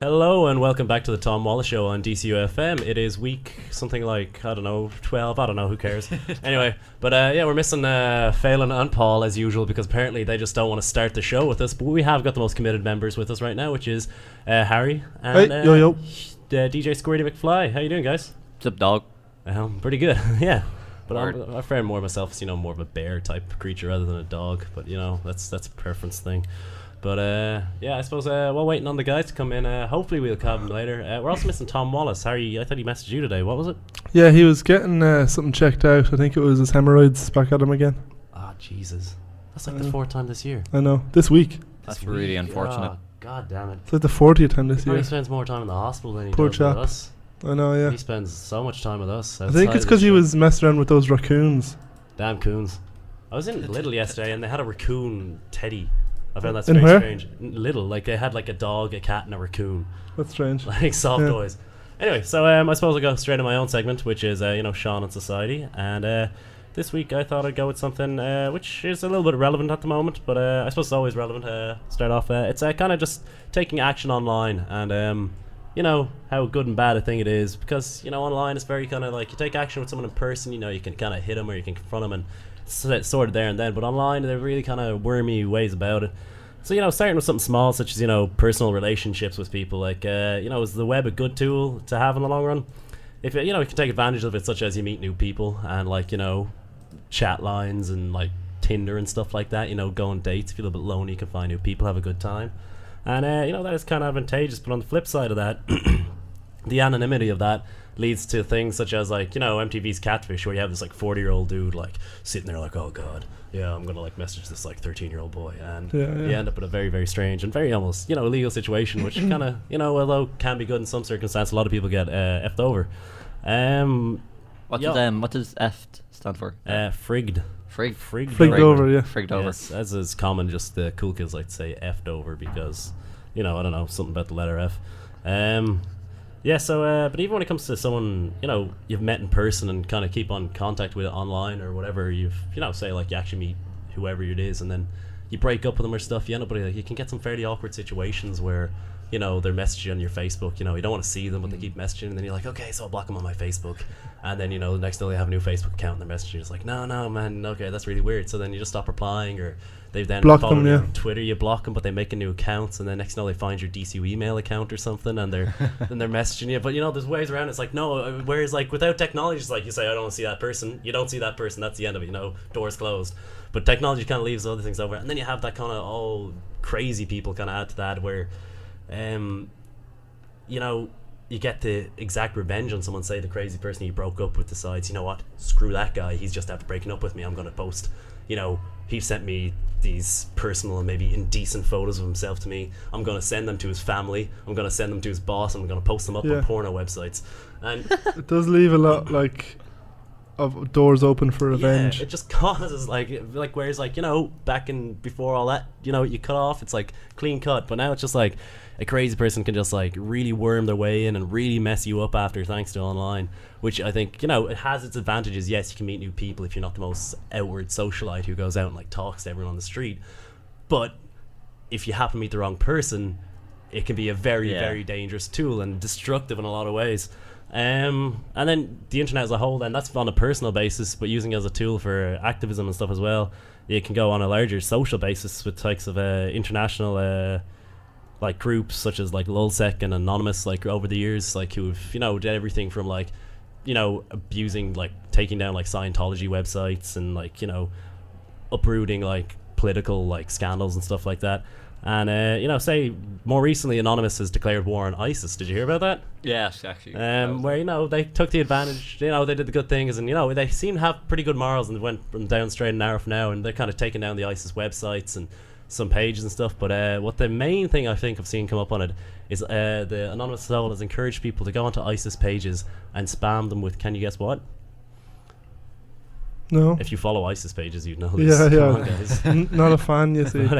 Hello and welcome back to the Tom Wallace Show on DCUFM. It is week something like, 12, I don't know, who cares. Anyway, but we're missing Phelan and Paul as usual because apparently they just don't want to start the show with us. But we have got the most committed members with us right now, which is Harry and DJ Squirty McFly. How you doing, guys? What's up, dog? Pretty good, yeah. But I'm afraid more of myself as, more of a bear type creature rather than a dog. But, that's a preference thing. But I suppose while waiting on the guys to come in, hopefully we'll have them later. We're also missing Tom Wallace. Harry, I thought he messaged you today. What was it? Yeah, he was getting something checked out. I think it was his hemorrhoids back at him again. Ah, Jesus. That's like the fourth time this year. I know. This week. That's really unfortunate. Oh, God damn it. It's like the 40th time this year. He spends more time in the hospital than he Poor does chap. with us. I know, yeah. He spends so much time with us. I think it's because he was messing around with those raccoons. Damn coons. I was in Lidl yesterday and they had a raccoon teddy. I found that In very where? strange. Lidl, like they had like a dog, a cat, and a raccoon. That's strange. Like soft Yeah. toys. Anyway, so I suppose I'll go straight to my own segment, which is Sean and Society. And this week I thought I'd go with something which is a little bit relevant at the moment, but I suppose it's always relevant. Start off, it's kind of just taking action online, and how good and bad a thing it is, because online it's very kind of like you take action with someone in person, you can kind of hit them or you can confront them and sort of there and then, but online they're really kind of wormy ways about it. So starting with something small such as personal relationships with people, like is the web a good tool to have in the long run? If you can take advantage of it, such as you meet new people and chat lines and like Tinder and stuff like that, go on dates, feel a bit lonely, you can find new people, have a good time, and that is kind of advantageous. But on the flip side of that, the anonymity of that leads to things such as MTV's Catfish, where you have this 40-year-old dude sitting there like, oh god, yeah, I'm gonna message this 13-year-old boy, and you end up in a very, very strange and very almost illegal situation, which kind of although can be good in some circumstances, a lot of people get effed over. What does F stand for? Frigged. Frigged over, yeah. Frigged over. Yes, as is common, just the cool kids like to say effed over because I don't know, something about the letter F. But even when it comes to someone you've met in person and kind of keep on contact with online or whatever, you've say you actually meet whoever it is and then you break up with them or stuff, you end up with you can get some fairly awkward situations where they're messaging on your Facebook, you don't want to see them but they keep messaging, and then you're like, okay, so I'll block them on my Facebook, and then the next day they have a new Facebook account and they're messaging, it's like, no man, okay, that's really weird. So then you just stop replying, or they've then block followed them, you yeah. on Twitter, you block them, but they make a new account, and then next thing they find your DCU email account or something, and they're then they're messaging you. But there's ways around it. It's like, no, whereas without technology, it's like you say, I don't want to see that person, you don't see that person, that's the end of it, doors closed. But technology kind of leaves other things over, and then you have that kind of all crazy people kind of add to that, where you get the exact revenge on someone. Say the crazy person you broke up with decides, you know what, screw that guy, he's just after breaking up with me, I'm going to post, he sent me these personal and maybe indecent photos of himself to me, I'm going to send them to his family, I'm going to send them to his boss, I'm going to post them up on porno websites. And it does leave a lot of doors open for revenge. Yeah, it just causes whereas back in before all that, you cut off, it's clean cut, but now it's just a crazy person can just really worm their way in and really mess you up after, thanks to online, which I think it has its advantages. Yes, you can meet new people if you're not the most outward socialite who goes out and talks to everyone on the street, but if you happen to meet the wrong person, it can be a very very dangerous tool and destructive in a lot of ways. And then the internet as a whole, then that's on a personal basis, but using it as a tool for activism and stuff as well, it can go on a larger social basis with types of international groups such as Lulsec and Anonymous, over the years, who've did everything from abusing, taking down Scientology websites and uprooting political scandals and stuff like that. And say more recently, Anonymous has declared war on ISIS. Did you hear about that? Yes, actually. Where they took the advantage, they did the good things, and they seem to have pretty good morals, and went from down straight and narrow from now, and they're kind of taking down the ISIS websites and some pages and stuff. But what the main thing I think I've seen come up on it is the Anonymous Soul has encouraged people to go onto ISIS pages and spam them with, can you guess what? No. If you follow ISIS pages, you'd know this. Yeah. Come on, guys. Not a fan, you see. But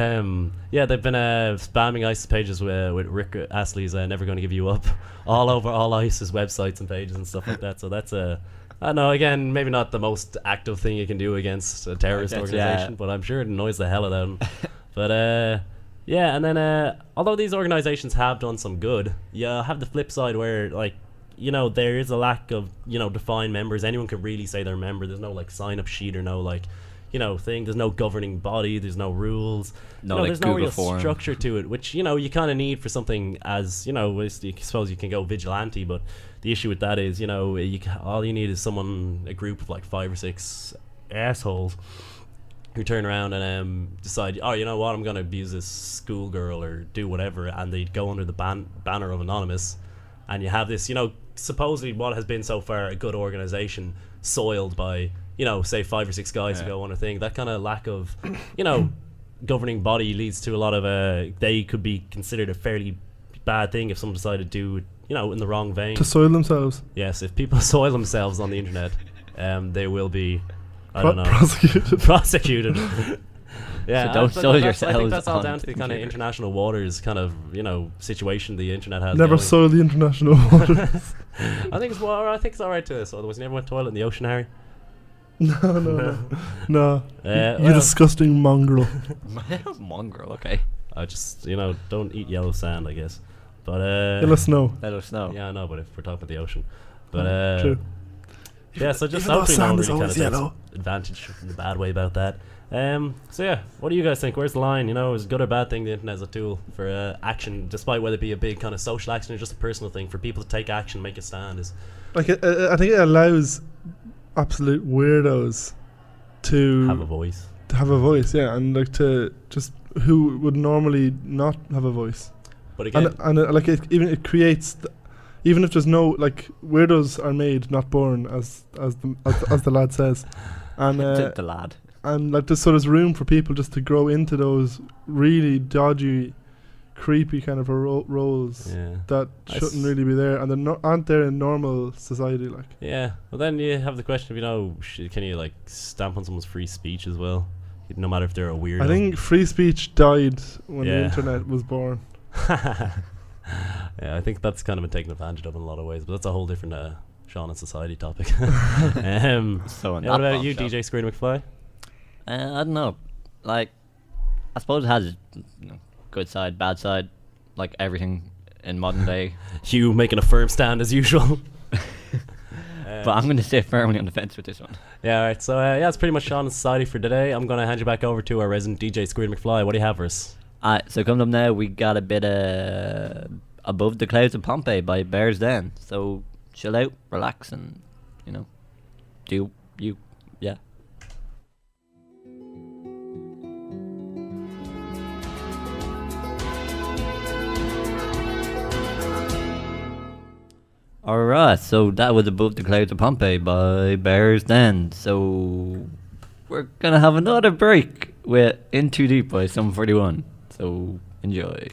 they've been spamming ISIS pages with Rick Astley's Never Gonna Give You Up all over all ISIS websites and pages and stuff like that. So that's I don't know, again, maybe not the most active thing you can do against a terrorist organization, but I'm sure it annoys the hell out of them. But Yeah, and then although these organizations have done some good, you have the flip side where like there is a lack of defined members. Anyone can really say they're a member. There's no like sign up sheet or no like thing. There's no governing body. There's no rules. No, like there's no Google real form. structure to it, which you kind of need for something as I suppose you can go vigilante, but the issue with that is all you need is a group of like 5 or 6 assholes who turn around and decide, oh, you know what, I'm going to abuse this schoolgirl or do whatever, and they go under the banner of Anonymous, and you have this, supposedly what has been so far a good organization soiled by, say 5 or 6 guys who go on a thing. That kind of lack of, governing body leads to a lot of, they could be considered a fairly bad thing if someone decided to do it, in the wrong vein. To soil themselves. Yes, if people soil themselves on the internet, they will be, I don't know, prosecuted. Yeah, So don't soil I think yourselves that's all on down to the kind of computer. international waters kind of situation the internet has. Never going. soil the international waters. I think it's alright to this. Otherwise, you never went to toilet in the ocean, Harry. No. You Well, disgusting mongrel. Mongrel, okay. I just don't eat yellow sand, I guess. But Let us know. Let us know. yeah, I know. But if we're talking about the ocean, but True. yeah, so just Even though hopefully no one sand is really kind of always takes yellow. advantage in the bad way about that. So yeah, what do you guys think? Where's the line? Is it a good or bad thing the internet is a tool for action, despite whether it be a big kind of social action or just a personal thing for people to take action, make a stand? Is Like I think it allows absolute weirdos to have a voice. yeah, and like to just who would normally not have a voice. But again, And like it creates, even if there's no like weirdos are made, not born, as the lad says, and The lad. and like there's room for people just to grow into those really dodgy, creepy kind of roles yeah. that shouldn't really be there, and they're aren't there in normal society. Like Yeah, well then you have the question of can you like stamp on someone's free speech as well, no matter if they're a weirdo. I think free speech died when the Yeah. internet was born. Yeah, I think that's kind of been taken advantage of in a lot of ways, but that's a whole different Sean and society topic. So Yeah, in what that about you, bombshell. DJ Screen McFly? I don't know. Like, I suppose it has good side, bad side, like everything in modern day. Hugh making a firm stand as usual. But I'm going to stay firmly on the fence with this one. Yeah, alright, so yeah, that's pretty much Sean and society for today. I'm going to hand you back over to our resident DJ Screen McFly. What do you have for us? So coming up now, we got a bit of Above the Clouds of Pompeii by Bears Den. So chill out, relax, and, do you, yeah. Alright, so that was Above the Clouds of Pompeii by Bears Den. So we're gonna have another break with In Too Deep by Sum 41. So enjoy.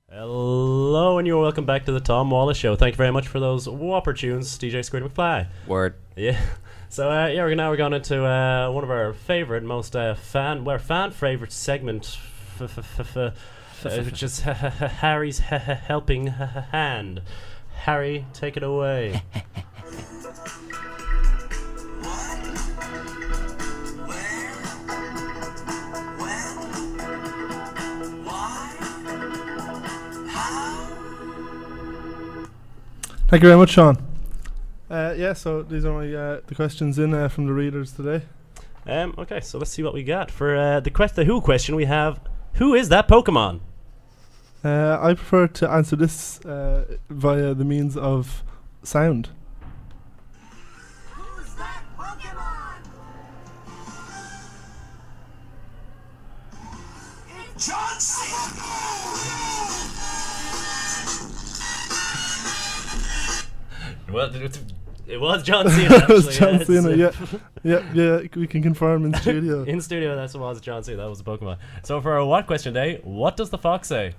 Hello, and you're welcome back to the Tom Wallace Show. Thank you very much for those whopper tunes, DJ Squid McFly. Word. Yeah. So we're going into one of our favorite, most fan favorite segment, which is Harry's helping hand. Harry, take it away. Thank you very much, Sean. Yeah, so these are my the questions in from the readers today. Okay, so let's see what we got for the Who question. We have, who is that Pokemon? I prefer to answer this via the means of sound. Who's that Pokemon? It's John Cena! Well, it was John Cena. It was actually, John Cena, it's, yeah, we can confirm in studio. In studio, that was John Cena. That was a Pokemon. So for our what question today, what does the fox say?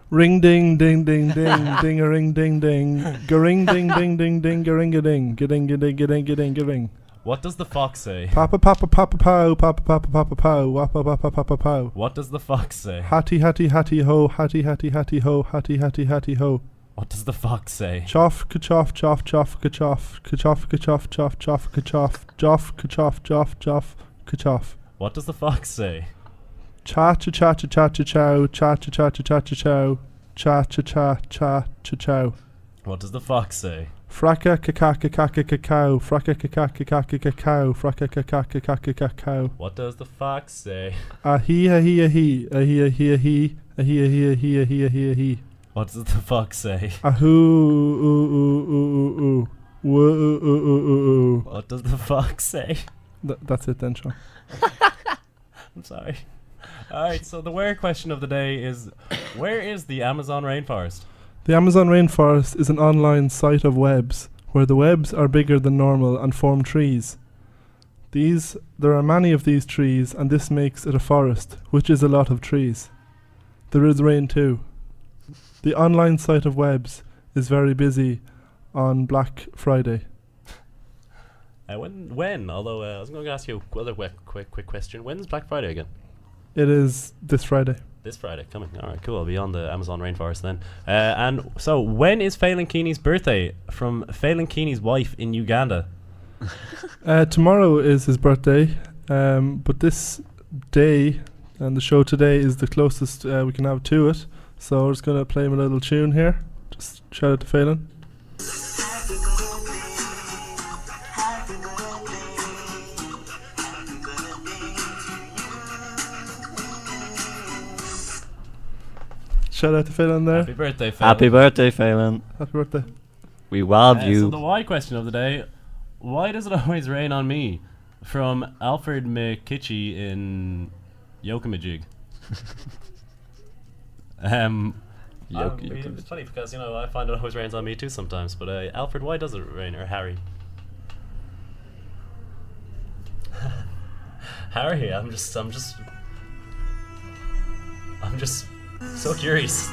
Ring ding ding ding ding ding a ring ding ding ga-ring ding ding ding ding ga-ring a ding ga-ding ga-ding ga-ding ga-ding ga-ring. What does the fox say? Papa papa papa pow papa papa papa pow wappa papa papa pow. What does the fox say? Hattie hattie hattie ho hattie hattie hattie ho hattie hattie hattie ho. What does the fox say? Choff, kachoff, choff, choff, kachoff, kachoff, kachoff, choff, choff, kachoff, joff, kachoff, joff, joff, kachoff. What does the fox say? Cha cha cha cha cha cha chow, cha cha cha cha cha cha chow, cha cha cha cha cha chow. What does the fox say? Fracka kakaka kakaka cow, fracka kakaka kakaka cow, fracka kakaka kakaka cow. What does the fox say? A he a he a he a he a he a he a he a he a he a he a he a he. What does the fox say? A hoo ooh ooh ooh ooh ooh woo ooh ooh ooh ooh. What does the fox say? That's it then, Sean. I'm sorry. Alright, so the where question of the day is, where is the Amazon rainforest? The Amazon rainforest is an online site of webs, where the webs are bigger than normal and form trees. There are many of these trees, and this makes it a forest, which is a lot of trees. There is rain too. The online site of webs is very busy on Black Friday. When? Although I was going to ask you another quick question. When's Black Friday again? It is this Friday. This Friday coming. All right, cool. I'll be on the Amazon rainforest then. And so, when is Phelan Keeney's birthday? From Phelan Keeney's wife in Uganda. Tomorrow is his birthday, but this day and the show today is the closest we can have to it. So we're just going to play him a little tune here. Just shout out to Phelan. Shout out to Phelan there. Happy birthday, Phelan. Happy birthday, Phelan. Happy birthday. We love So you. the why question of the day: why does it always rain on me? From Alfred McKitchy in Yokamajig. It's funny because I find it always rains on me too sometimes. But Alfred, why does it rain? Or Harry? Harry, I'm just so curious.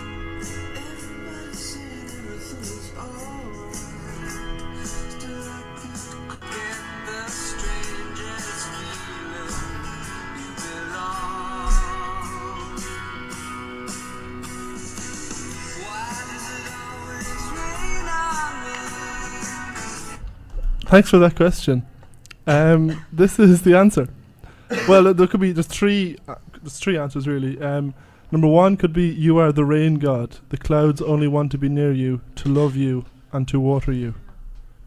Thanks for that question. This is the answer. Well, there could be there's three answers really. Number one could be you are the rain god. The clouds only want to be near you, to love you, and to water you.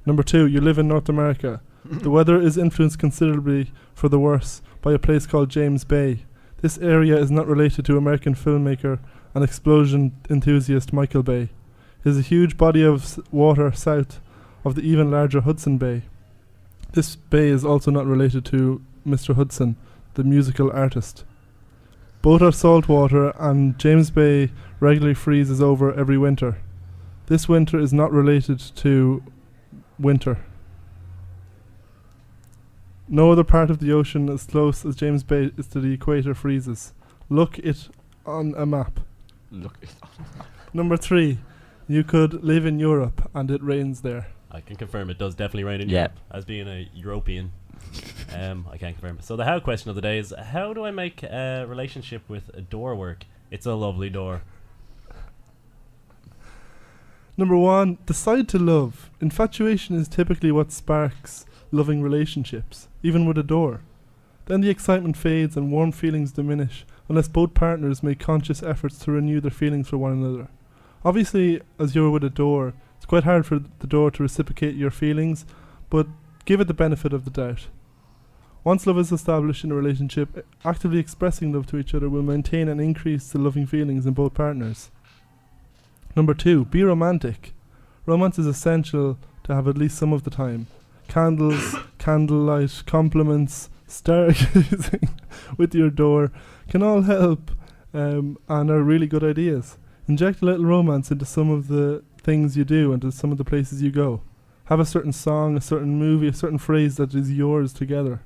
Number two, you live in North America. The weather is influenced considerably for the worse by a place called James Bay. This area is not related to American filmmaker and explosion enthusiast Michael Bay. It is a huge body of water south of the even larger Hudson Bay. This bay is also not related to Mr. Hudson, the musical artist. Both are salt water, and James Bay regularly freezes over every winter. This winter is not related to winter. No other part of the ocean as close as James Bay is to the equator freezes. Look it on a map. Number three, you could live in Europe and it rains there. I can confirm it does definitely rain in Yeah. Europe. As being a European, I can't confirm it. So the how question of the day is: how do I make a relationship with a door work? It's a lovely door. Number one, decide to love. Infatuation is typically what sparks loving relationships, even with a door. Then the excitement fades and warm feelings diminish unless both partners make conscious efforts to renew their feelings for one another. Obviously, as you're with a door, it's quite hard for the door to reciprocate your feelings, but give it the benefit of the doubt. Once love is established in a relationship, actively expressing love to each other will maintain and increase the loving feelings in both partners. Number two, be romantic. Romance is essential to have at least some of the time. Candles, candlelight, compliments, stargazing with your door can all help and are really good ideas. Inject a little romance into some of the things you do and to some of the places you go. Have a certain song, a certain movie, a certain phrase that is yours together.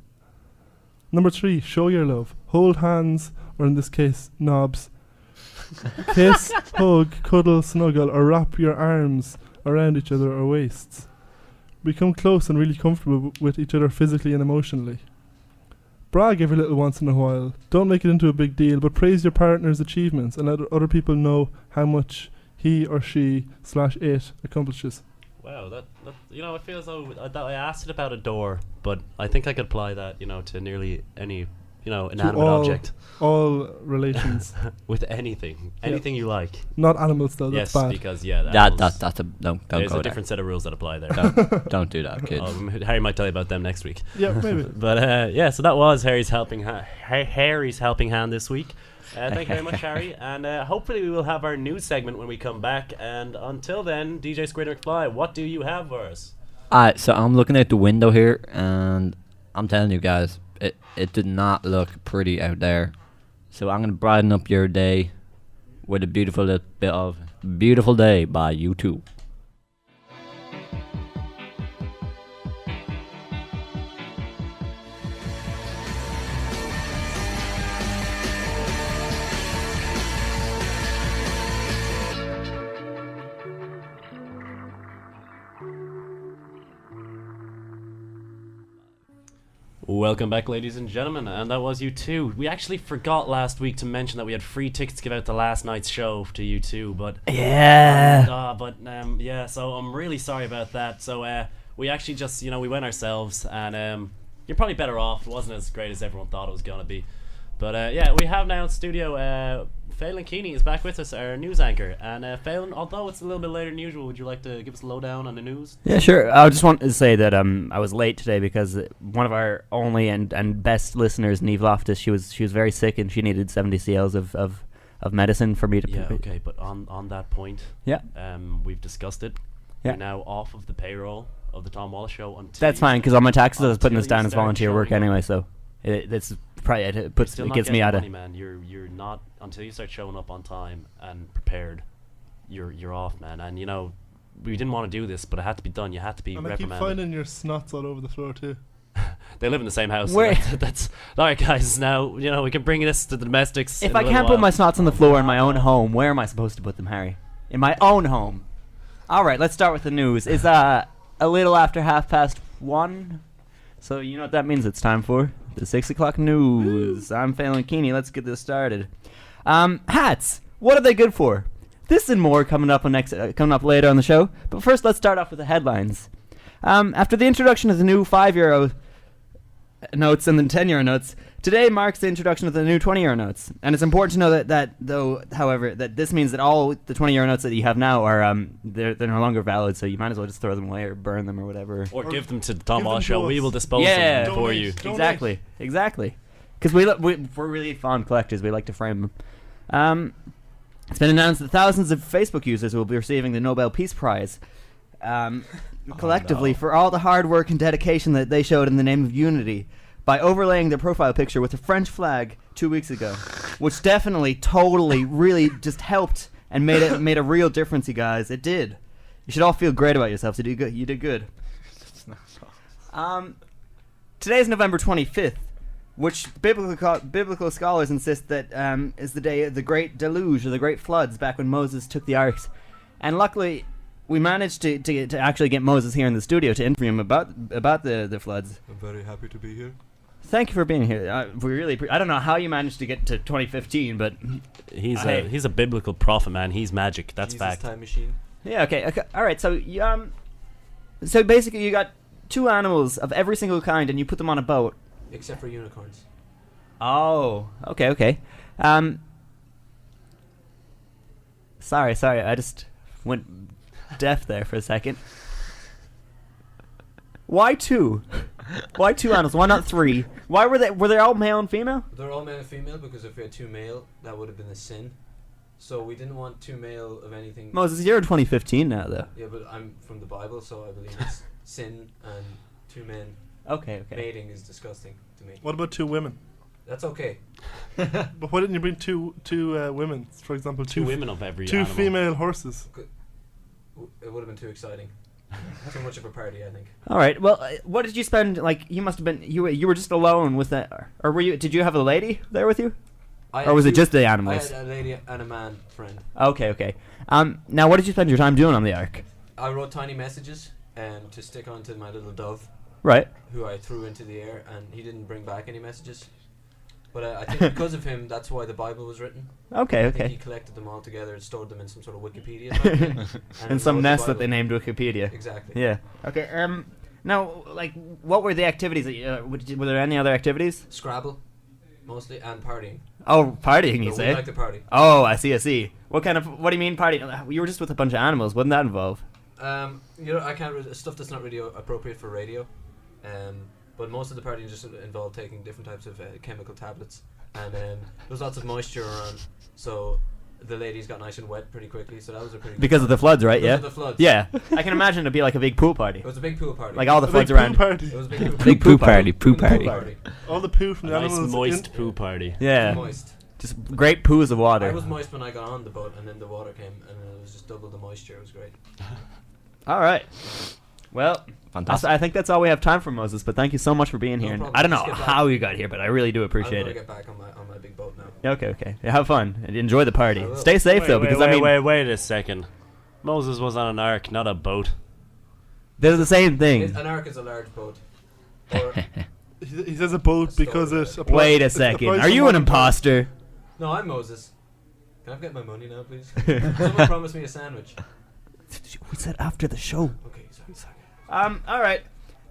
Number three, show your love. Hold hands, or in this case, knobs. Kiss, hug, cuddle, snuggle, or wrap your arms around each other or waists. Become close and really comfortable with each other physically and emotionally. Brag every little once in a while. Don't make it into a big deal, but praise your partner's achievements and let other people know how much he or she / it accomplishes. Wow, that it feels as though that I asked it about a door, but I think I could apply that, to nearly any, inanimate object. All relations. With anything you like. Not animals though, that's Yes, bad. because That's a don't there's go a different set of rules that apply there. there. Don't do that, kids. Harry might tell you about them next week. Yeah, maybe. But so that was Harry's helping hand this week. Thank you very much, Harry. And hopefully we will have our news segment when we come back. And until then, DJ Squid McFly, what do you have for us? So I'm looking out the window here, and I'm telling you guys, it did not look pretty out there. So I'm gonna brighten up your day with a beautiful little bit of "Beautiful Day" by U2. Welcome back, ladies and gentlemen, and that was U2. We actually forgot last week to mention that we had free tickets to give out to last night's show to U2, but so I'm really sorry about that. So we actually just we went ourselves, and you're probably better off. It wasn't as great as everyone thought it was gonna be, but we have now in studio Phelan Keeney is back with us, our news anchor. And Phelan, although it's a little bit later than usual, would you like to give us a lowdown on the news? Yeah, sure. I just want to say that I was late today because one of our only and best listeners, Neve Loftus, she was very sick and she needed 70 cls of medicine for me to. Yeah, okay, but on that point, we've discussed it. Yeah. You're now off of the payroll of the Tom Wallace Show until. That's fine because on my taxes I was putting this until you down as start volunteer work showing up. anyway, so it's probably You're still it not gives me getting out of. money, man. You're not until you start showing up on time and prepared. You're off, man. And we didn't want to do this, but it had to be done. You had to be And I keep reprimanded. finding your snots all over the floor too. They live in the same house. Where- That's all right, guys. Now we can bring this to the domestics. If in a I little can't put while. my snots on the floor in my own home, where am I supposed to put them, Harry? In my own home. All right, let's start with the news. It's a little after 1:30. So you know what that means. It's time for the 6 o'clock news. I'm Phelan Keeney. Let's get this started. Hats. What are they good for? This and more coming up later on the show. But first, let's start off with the headlines. After the introduction of the new €5 notes and the €10 notes, today marks the introduction of the new €20 notes. And it's important to know that this means that all the €20 notes that you have now are they're no longer valid. So you might as well just throw them away or burn them or whatever. Or give them to the Tom give Wallace them to Show. We us. will dispose Yeah. of them for you. Donate. Exactly. Because we're really fond collectors. We like to frame them. It's been announced that thousands of Facebook users will be receiving the Nobel Peace Prize collectively for all the hard work and dedication that they showed in the name of unity by overlaying their profile picture with the French flag 2 weeks ago, which definitely, totally, really just helped and made a real difference, you guys. It did. You should all feel great about yourselves. You did good. Today's November 25th, which biblical scholars insist that is the day of the Great Deluge, or the Great Floods, back when Moses took the Ark. And luckily, we managed to actually get Moses here in the studio to interview him about the floods. I'm very happy to be here. Thank you for being here. We really I don't know how you managed to get to 2015, but He's a biblical prophet, man. He's magic. That's Jesus fact. time machine. yeah, okay. All right, so so basically you got two animals of every single kind and you put them on a boat. Except for unicorns. Oh, okay. Sorry, I just went deaf there for a second. Why two? Why two animals? Why not three? Why were they all male and female? They're all male and female because if we had two male, that would have been a sin. So we didn't want two male of anything. Moses, you're in 2015 now, though. Yeah, but I'm from the Bible, so I believe it's sin, and two men Okay. mating is disgusting to me. What about two women? That's okay. But why didn't you bring two women? For example, Two women of every two animal. female horses. It would have been too exciting. Too much of a party, I think. All right. Well, what did you spend? Like, you must have been. You were just alone with that, or were you? Did you have a lady there with you? Or was it just the animals? I had a lady and a man friend. Okay. Now, what did you spend your time doing on the Ark? I wrote tiny messages to stick onto my little dove, Right. who I threw into the air, and he didn't bring back any messages. But I think because of him, that's why the Bible was written. Okay, I think he okay. collected them all together and stored them in some sort of Wikipedia type thing, And then some wrote the nest that Bible. they named Wikipedia. Exactly. Yeah. Okay. Now, like, what were the activities? Were there any other activities? Scrabble, mostly, and partying. Oh, partying, you But say? we like to party. Oh, I see, I see. What do you mean partying? You were just with a bunch of animals. What did that involve? I can't stuff that's not really appropriate for radio. But most of the partying just involved taking different types of chemical tablets, and there was lots of moisture around, so the ladies got nice and wet pretty quickly. So that was a pretty Because of the floods, right? because Yeah. of the floods. Yeah. I can imagine it'd be like a big pool party. It was a big pool party. Like all the A floods big poo around. party. It was a big pool Big poo party, poo party. All the poo from A the nice animals. moist poo party. Yeah. Moist. Just great poos of I water. was moist when I got on the boat, and then the water came, and it was just double the moisture. It was great. All right. Well, Fantastic. I think that's all we have time for, Moses. But thank you so much for being No here. And problem. I don't know Let's get back. how you got here, but I really do I'm appreciate gonna it. get back on my big boat now. Okay, okay. Yeah, have fun and enjoy the party. I will. Stay safe though, because I mean wait a second. Moses was on an ark, not a boat. they're the same thing. An ark is a large boat. Or, He says a boat because it applies. Wait a second. applies Are to you an modern times. imposter? no, I'm Moses. Can I get my money now, please? Someone promised me a sandwich. We said after the show. Okay, sorry. All right.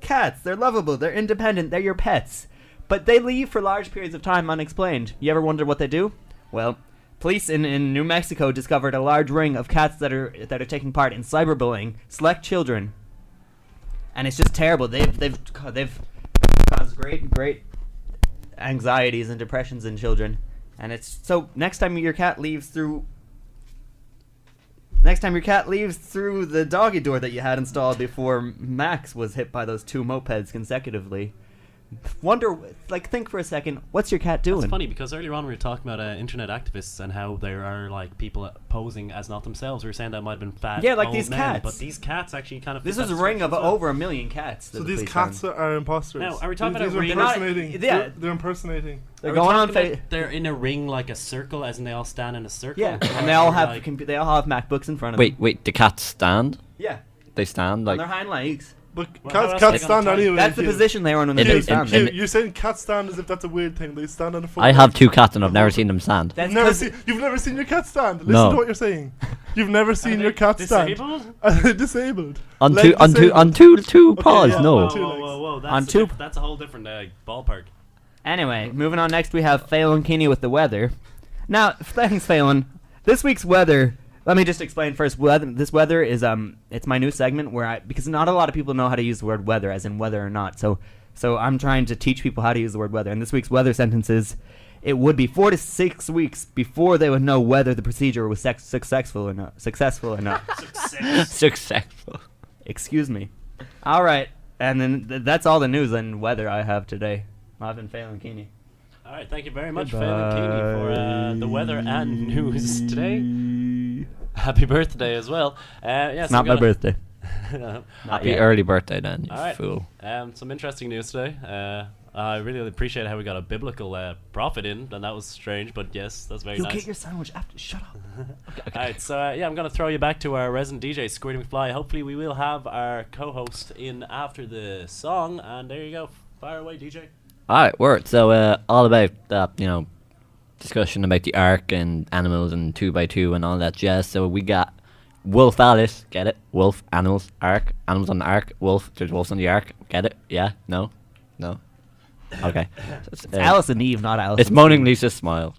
Cats, they're lovable, they're independent, they're your pets. But they leave for large periods of time unexplained. You ever wonder what they do? Well, police in New Mexico discovered a large ring of cats that are taking part in cyberbullying select children. And it's just terrible. They've caused great anxieties and depressions in children. And it's so next time your cat leaves through the doggy door that you had installed before Max was hit by those 2 mopeds consecutively, think for a second, what's your cat doing? It's funny because earlier on we were talking about internet activists and how there are like people posing as not themselves. We were saying that might have been fat. Yeah, like old these men, cats. But these cats actually kind of. This fit is that a ring of description as well. over 1 million cats. that So the these police cats found. are imposters. Now, are we talking about These a are ring? impersonating? Yeah. They're impersonating. They're Are we going on talking about fa- they're in a ring like a circle, as in they all stand in a circle. Yeah, Or and they all are have like, they all have MacBooks in front of them. Wait, the cats stand? Yeah, They stand on like their hind legs. But Well, how cats else are they stand gonna anyway. That's the Hugh. position they were in when they In do the- stand. Hugh, in- you're saying cats stand as if that's a weird thing. They stand on a foot. I have 2 cats and I've never seen them stand. That's You've never seen your cat stand. Listen No. to what you're saying. You've never are seen they your cat stand. disabled? Disabled. On Leg two disabled. two Okay, paws, yeah, no. on Whoa, two whoa, legs. whoa, whoa, On that's two- that's a whole different ballpark. Anyway, moving on. Next, we have Phelan Keeney with the weather. Now, thanks, Phelan. This week's weather. Let me just explain first. This weather is it's my new segment because not a lot of people know how to use the word weather, as in whether or not. So I'm trying to teach people how to use the word weather. And this week's weather sentences, it would be 4 to 6 weeks before they would know whether the procedure was successful or not. Successful. Excuse me. All right, and then that's all the news and weather I have today. I've been Phelan Keeney. All right, thank you very much, Phelan Keeney, for the weather and news today. Happy birthday as well. It's not my birthday. Happy yet. early birthday then, you All right. fool. Some interesting news today. I really appreciate how we got a biblical prophet in, and that was strange, but yes, that's very You'll nice. get your sandwich after. Shut up. Alright, so I'm going to throw you back to our resident DJ, Squirty McFly. Hopefully we will have our co-host in after the song, and there you go. Fire away, DJ. Alright, word. So all about that, discussion about the ark and animals and 2x2 and all that jazz. So we got Wolf Alice, get it? Wolf, animals, ark, animals on the ark, wolf, there's wolves on the ark, get it? Yeah? No? Okay. So It's Alice and Eve, not Alice. It's and Moaning Steve. Lisa's smile.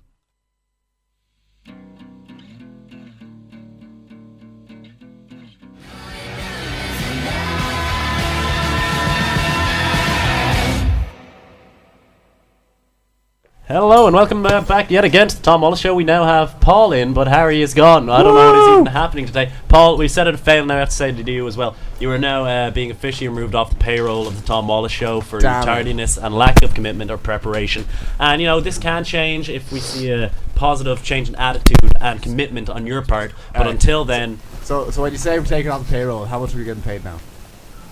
Hello and welcome back yet again to the Tom Wallace Show. We now have Paul in, but Harry is gone. I don't know what is even happening today. Paul, we said it failed, now I have to say it to you as well. You are now being officially removed off the payroll of the Tom Wallace Show for your tardiness and lack of commitment or preparation. And this can change if we see a positive change in attitude and commitment on your part. But until then, So when you say we're taking off the payroll, how much are we getting paid now?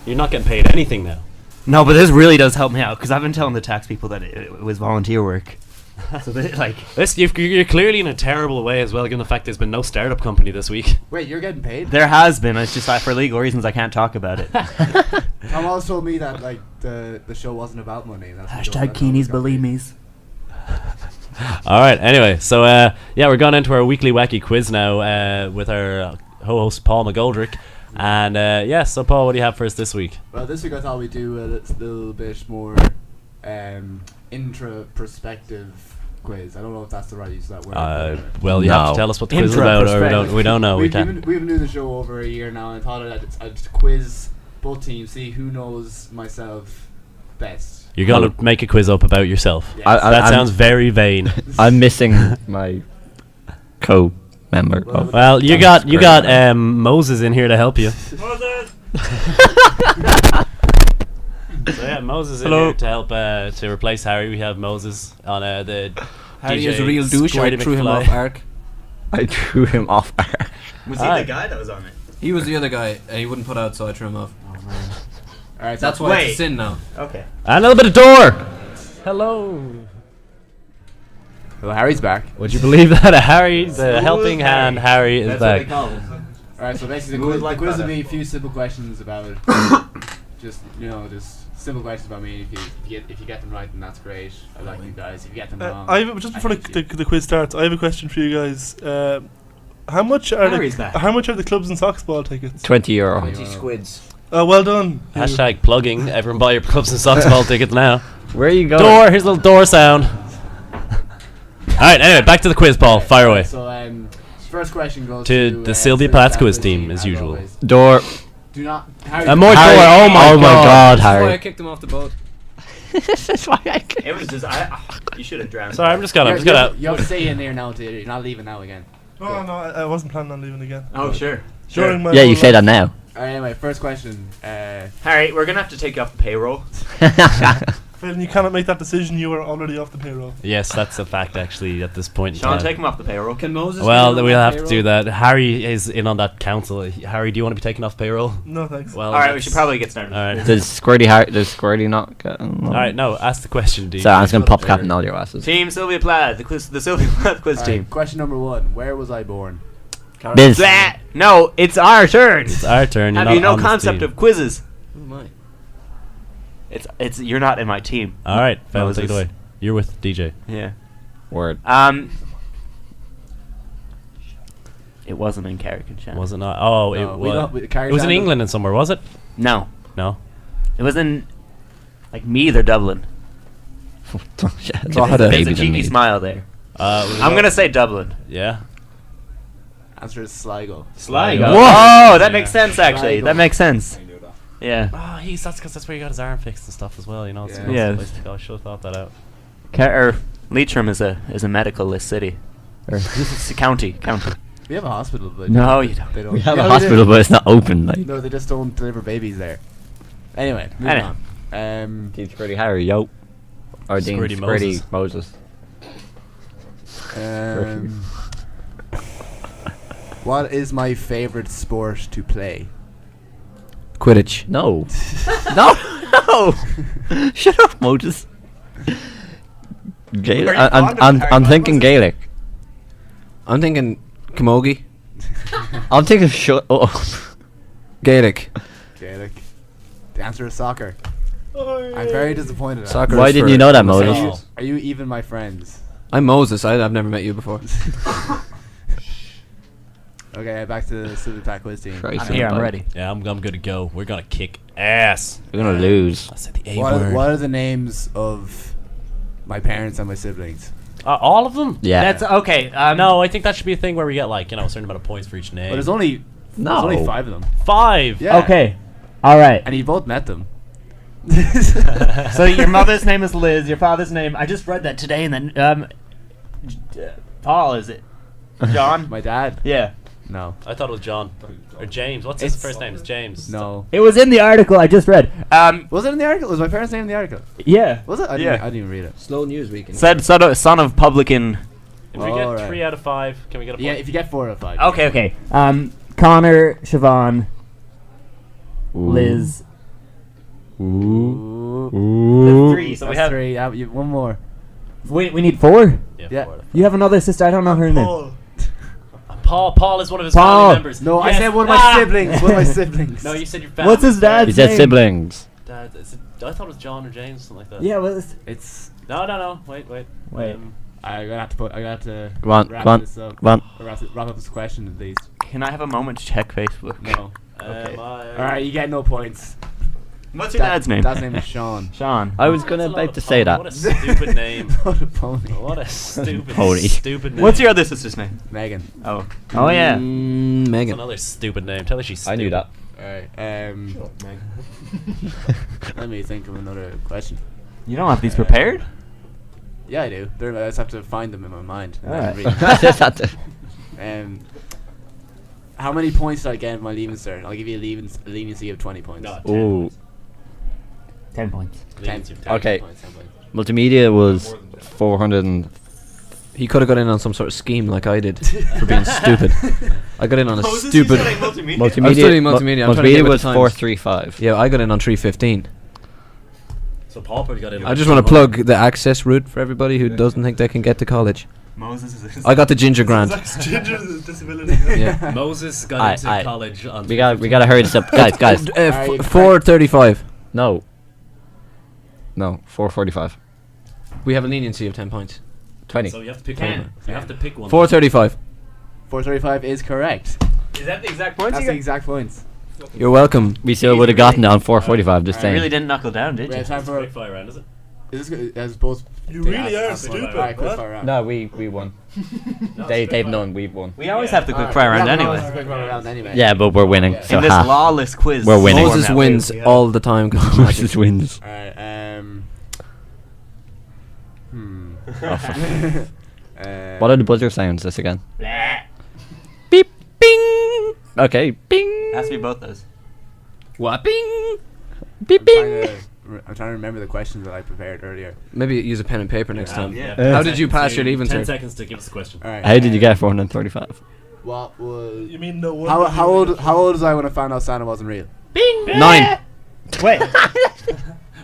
you're not getting paid anything now. No, but this really does help me out because I've been telling the tax people that it was volunteer work. So they You're clearly in a terrible way as well, given the fact there's been no startup company this week. Wait, you're getting paid? there has been. It's just for legal reasons I can't talk about it. Tom always told me that the show wasn't about money. And that's what you don't let Keeney's know what's Beliemies. All right. Anyway, so yeah, we're going into our weekly wacky quiz now with our host Paul McGoldrick, and yeah. So Paul, what do you have for us this week? Well, this week I thought we'd do a little bit more intra-perspective quiz. I don't know if that's the right use of that word. Well, you have to No. tell us what the quiz is about, or we don't know. We We've can't. been doing the show over a year now, and I thought I'd quiz both teams, see who knows myself best. You're gonna make a quiz up about yourself. Yes. That sounds very vain. I'm missing my co-member. Well, Well, you That's got great. Moses in here to help you. Moses. So yeah, Moses in here to help to replace Harry. We have Moses on the. Harry DJ is a real douche. I Squirty threw him McFly. off arc. I threw him off. Was he the guy that was on it? He was the other guy, and he wouldn't put out, so I threw him off. All right, That's why it's a sin now. Okay. And a little bit of door. Hello. Well, Harry's back. Would you believe that Harry, the helping hand, Harry is back? All right, so basically the quiz will be a few simple questions about just simple questions about me. If you get them right, then that's great. I like you guys. If you get them wrong, Just I before hate you. the quiz starts, I have a question for you guys. How much are Harry's back. the clubs and socks ball tickets? €20. 20 squids. Well done. you. Hashtag plugging. Everyone buy your clubs and socks ball tickets now. Where are you going? Door. Here's a little door sound. All right. Anyway, back to the quiz, Paul. Fire away. So first question goes To the Sylvia Sylvia Plath's Plath's quiz team, as usual. always. Door. Do not. Harry, More door. Oh my God, That's why I Harry. kicked him off the boat. That's why I can't. It was just you should have drowned. Sorry, I'm just gonna. You have to stay in there now. You're not leaving now again. Oh no, I wasn't planning on leaving again. Oh sure. During my Yeah, whole you say life. that now. Anyway, first question. Harry, we're gonna have to take you off the payroll. Phil, you cannot make that decision. You are already off the payroll. Yes, that's a fact. Actually, at this point in Sean, time. take him off the payroll. Can Moses? Well, be on we'll that have to do payroll? that. Harry is in on that council. Harry, do you want to be taken off payroll? No thanks. Well, All right, we that's- should probably get started. All right. Does Squirty not get? All right. No, ask the question, D. So I'm just gonna pop cap in all your asses. Team Sylvia Plath, the Sylvia Plath quiz Alright, team. question number 1. Where was I born? Biz. Blah! No, it's our turn. It's our turn. You're Have not you no on this concept team. of quizzes? Who am I? It's you're not in my team. All right, Phil, take it Moses. away. You're with DJ. Yeah. Word. It wasn't in Carrick-on-Shannon. Was it not? Oh, No, it we was. don't- we- It was in England and somewhere, was it? No, No. it was in like Meath or Dublin. Drogheda. There's a cheeky smile there. I'm gonna say Dublin. Yeah. Answer is Sligo. Sligo. Oh, that Yeah. makes sense actually. Sligo. That makes sense. Yeah. Oh, that's because that's where he got his arm fixed and stuff as well. You know. It's Yeah. a Yeah. place to go. I should have thought that out. Leitrim is a medical list city. Or it's a county. We have a hospital, but No, you don't. They don't. We have Yeah, a we do. hospital, but it's not open. Like. No, they just don't deliver babies there. Anyway, moving Anyway. on. Dean Squirty Harry, yo. Or Dean Squirty Squirty Moses. What is my favorite sport to play? Quidditch. No. no. Shut up, Moses. Gaelic. Are you fond of I'm Harry thinking Potter? Gaelic. I'm thinking Camogie. I'm thinking shut up. Gaelic. Gaelic. The answer is soccer. I'm very disappointed. Soccer. Why is didn't for you know that, Are Moses? you, are you even my friends? I'm Moses. I've never met you before. Okay, back to the Sylvia Plath quiz team. Christ. I'm here. I'm ready. Yeah, I'm good to go. We're gonna kick ass. We're gonna lose. I said the A What word. what are the names of my parents and my siblings? All of them? Yeah. That's okay. No, I think that should be a thing where we get like a certain amount of points for each name. But there's only No. 5 of them. 5. Yeah. Okay. All right. And you both met them. So your mother's name is Liz. Your father's name. I just read that today, and then Paul, is it? John. My dad? Yeah. No. I thought it was John or James. What's his It's- first name? It's James. No. It was in the article I just read. Was it in the article? Was my parents' name in the article? Yeah. Was it? I Yeah. didn't even read it. Slow news week. Said son of publican. If we get Alright. 3 out of 5, can we get a point? Yeah, if you get 4 out of 5. Okay. Connor, Siobhan, Liz. Ooh. 3. So we That's have. 3. Yeah, one more. We need 4. Yeah. 4. You have another sister. I don't know her name. Paul is one of his Paul. family members. No, I Yes. said one of my Ah! siblings. One of my siblings. No, you said your family. What's his dad's You said name? siblings. Dad, I thought it was John or James, something like that. Yeah. Well, It's No. Wait. Wait. I'm gonna have to Come on, wrap come on, this up. come on. Wrap up this question at least. Can I have a moment to check Facebook? No. Okay. Alright, you get no points. What's your dad's name? Dad's name is Sean. Sean. I was gonna about to say that. What a stupid name. Not a pony. What a stupid, Pony. stupid name. What's your other sister's name? Megan. Oh. Oh yeah. That's Megan. another stupid name. Tell her she's stupid. I knew that. Alright, let me think of another question. You don't have these prepared? Yeah, I do. I just have to find them in my mind. and then Alright. read them. Just had to- How many points did I get in my leaving cert? I'll give you a leniency of 20 points. No, 10 Ooh. points. 10 points. Leniency of 10. Okay. 10 points. Multimedia was 400 and He could have got in on some sort of scheme like I did for being stupid. I got in on a stupid. multimedia. I'm studying multimedia. I'm trying to Multimedia get with was the times. 435. Yeah, I got in on 315. So Paul probably got in. I just want to plug the access route for everybody who doesn't think they can get to college. Moses is. I got the ginger grant. Ginger disability. Yeah. Moses got Aye, into aye. college on. We gotta hurry this up, guys. Are you 435. No, 445. We have a leniency of 10 points. 20. So you have to pick 10. one. You have to pick one. 435. 435 is correct. Is that the exact points? That's the exact points. You're welcome. We still would have gotten down 445. Just You saying. really didn't knuckle down, did We you? have time It's a for. quick fire round, is it? Is this as both? You to really are ask one? stupid. Alright, quick What? fire round. No, we won. No, They've quick fire. none. We've won. We always Yeah. have the quick Alright, fire round we have anyway. always quick fire round anyway. Yeah, but we're winning. Yeah. So In this ha. lawless quiz. We're winning. Moses format, wins we- all the time. 'cause he's magic. Moses wins. Alright. What are the buzzer sounds? This again. Beep, bing. Okay, bing. Has to be both those. Whopping. Beep, bing. I'm trying to remember the questions that I prepared earlier. Maybe use a pen and paper next time. Yeah. How did you pass your leaving 10 cert? seconds to give us a question. Alright. How did you get 435? What was? You mean no one? How old was I when I found out Santa wasn't real? 9. Wait.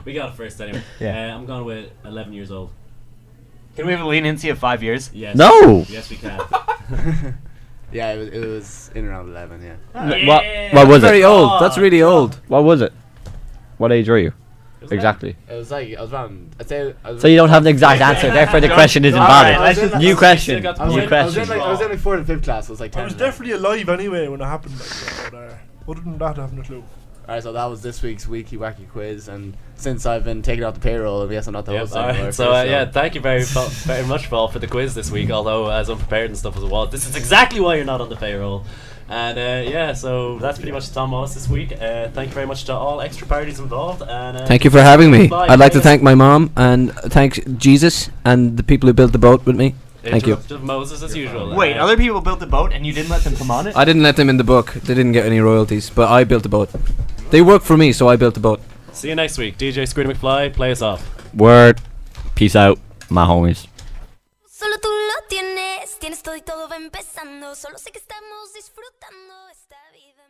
We got it first anyway. Yeah. I'm going with 11 years old. Can we have a leniency of 5 years? Yes. No. Yes, we can. Yeah, it was in around 11. Yeah. What was Very it? old. That's really old. What was it? What age were you? Isn't Exactly. It was like I was around. I'd say. I was So you don't have the exact answer. Therefore, the question isn't Alright, valid. let's just- New question. got the I was New point. in, I was question. in like I was in like 4th and 5th class. So it was like 10. I was definitely alive anyway when it happened. Like, yeah, but, other than that, I haven't a clue. Alright, so that was this week's Weeky Wacky Quiz, and since I've been taken off the payroll, I guess I'm not the Yep, host anymore. alright. So yeah, thank you very much, Paul, for the quiz this week. Although as unprepared and stuff as it was, this is exactly why you're not on the payroll. And yeah, so that's pretty much Tom Wallace this week. Thank you very much to all extra parties involved. And Thank you for having me. Bye. I'd like to thank my mom and thank Jesus and the people who built the boat with me. Thank you. Interrupted Moses as usual. Wait, other people built the boat and you didn't let them come on it? I didn't let them in the book. They didn't get any royalties, but I built the boat. They worked for me, so I built the boat. See you next week. DJ Squiddy McFly, play us off. Word. Peace out, my homies. Solo tú lo tienes, tienes todo y todo va empezando. Solo sé que estamos disfrutando esta vida.